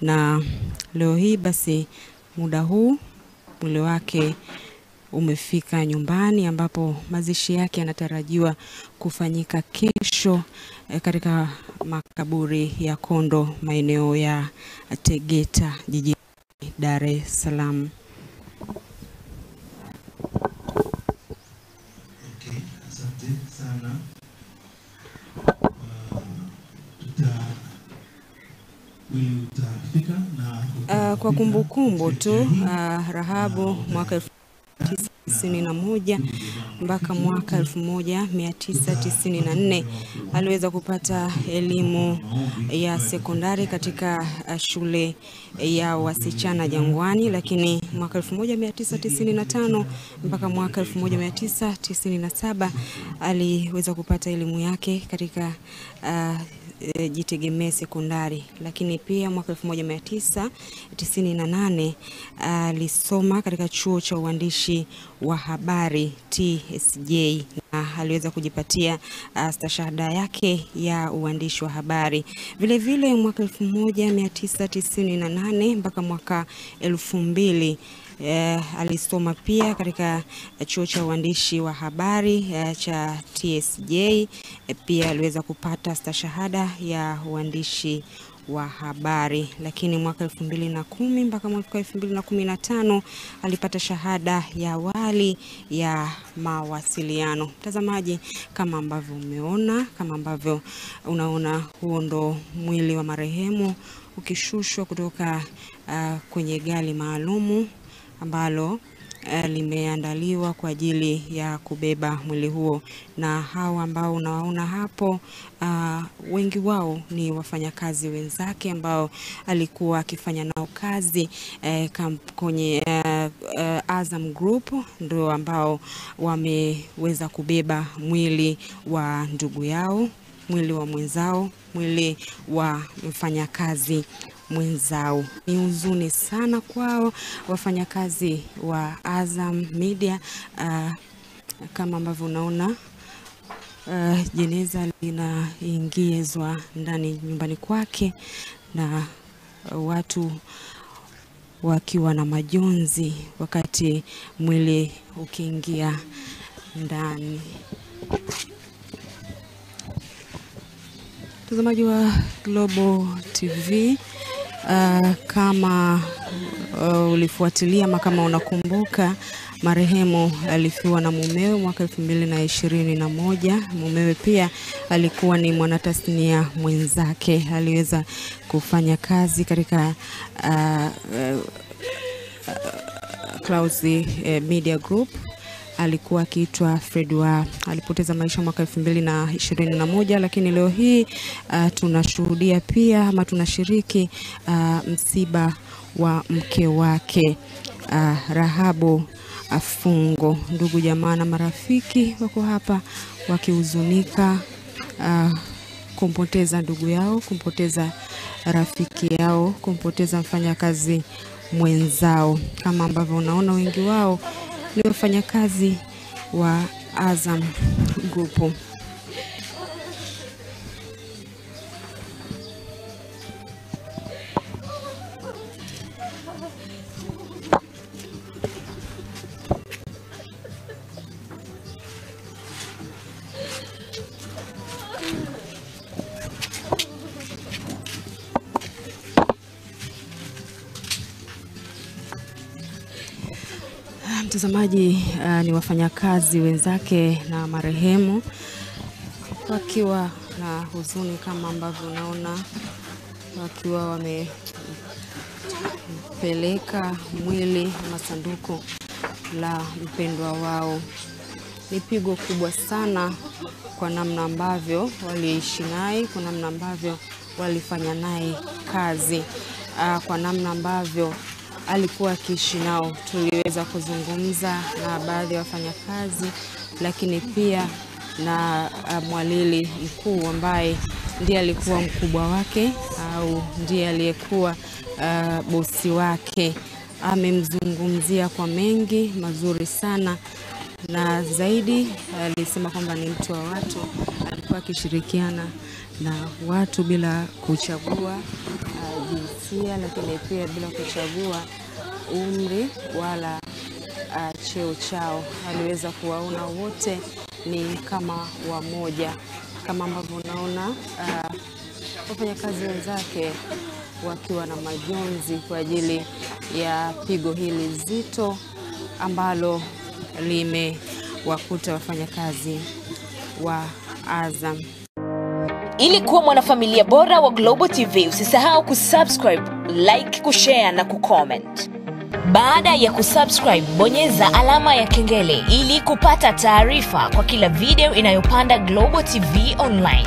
na leo hii basi muda huu mwili wake umefika nyumbani, ambapo mazishi yake yanatarajiwa kufanyika kesho katika makaburi ya Kondo, maeneo ya Tegeta, jijini Dar es Salaam. Asante sana. Kwa kumbukumbu tu, Rahabu mwaka 1991 mpaka mwaka 1994 aliweza kupata elimu ya sekondari katika shule ya wasichana Jangwani, lakini mwaka 1995 mpaka mwaka 1997 aliweza kupata elimu yake katika Jitegemee sekondari, lakini pia mwaka 1998 alisoma katika chuo cha uandishi wa habari TSJ, na aliweza kujipatia stashahada yake ya uandishi wa habari. Vile vile mwaka 1998 mpaka mwaka 2000 alisoma pia katika chuo cha uandishi wa habari cha TSJ. Pia aliweza kupata stashahada ya uandishi wa habari, lakini mwaka 2010 mpaka mwaka 2015 alipata shahada ya awali ya mawasiliano. Mtazamaji, kama ambavyo umeona, kama ambavyo unaona, huo ndo mwili wa marehemu ukishushwa kutoka kwenye gari maalumu ambalo limeandaliwa kwa ajili ya kubeba mwili huo. Na hawa ambao unawaona hapo, wengi wao ni wafanyakazi wenzake ambao alikuwa akifanya nao kazi kwenye Azam Group, ndio ambao wameweza kubeba mwili wa ndugu yao, mwili wa mwenzao, mwili wa mfanyakazi mwenzao. Ni huzuni sana kwao wafanyakazi wa Azam Media. Kama ambavyo unaona, jeneza linaingizwa ndani nyumbani kwake na watu wakiwa na majonzi wakati mwili ukiingia ndani. Mtazamaji wa Global TV, kama ulifuatilia ama kama unakumbuka, marehemu alifiwa na mumewe mwaka 2021. Mumewe pia alikuwa ni mwanatasnia mwenzake, aliweza kufanya kazi katika Clouds Media Group. Alikuwa akiitwa Fredwa. Alipoteza maisha mwaka 2021, lakini leo hii tunashuhudia pia ama tunashiriki msiba wa mke wake Rahabu Afungo. Ndugu jamaa na marafiki wako hapa wakihuzunika kumpoteza ndugu yao, kumpoteza rafiki yao, kumpoteza mfanyakazi mwenzao. Kama ambavyo unaona, wengi wao ni wafanyakazi wa Azam Group. Mtazamaji, ni wafanyakazi wenzake na marehemu wakiwa na huzuni kama ambavyo unaona, wakiwa wamepeleka mwili na sanduku la mpendwa wao. Ni pigo kubwa sana kwa namna ambavyo waliishi naye, kwa namna ambavyo walifanya naye kazi, kwa namna ambavyo alikuwa akiishi nao. Tuliweza kuzungumza na baadhi ya wafanyakazi, lakini pia na mwalili mkuu ambaye ndiye alikuwa mkubwa wake au ndiye aliyekuwa bosi wake. Amemzungumzia kwa mengi mazuri sana, na zaidi alisema kwamba ni mtu wa watu, alikuwa akishirikiana na watu bila kuchagua jinsi. jinsia, lakini pia bila kuchagua umri wala cheo chao. Aliweza kuwaona wote ni kama wamoja, kama ambavyo unaona wafanyakazi wenzake wakiwa na majonzi kwa ajili ya pigo hili zito ambalo limewakuta wafanyakazi wa Azam. Ili kuwa mwanafamilia bora wa Global TV, usisahau kusubscribe, like, kushare na kucomment. Baada ya kusubscribe, bonyeza alama ya kengele ili kupata taarifa kwa kila video inayopanda Global TV Online.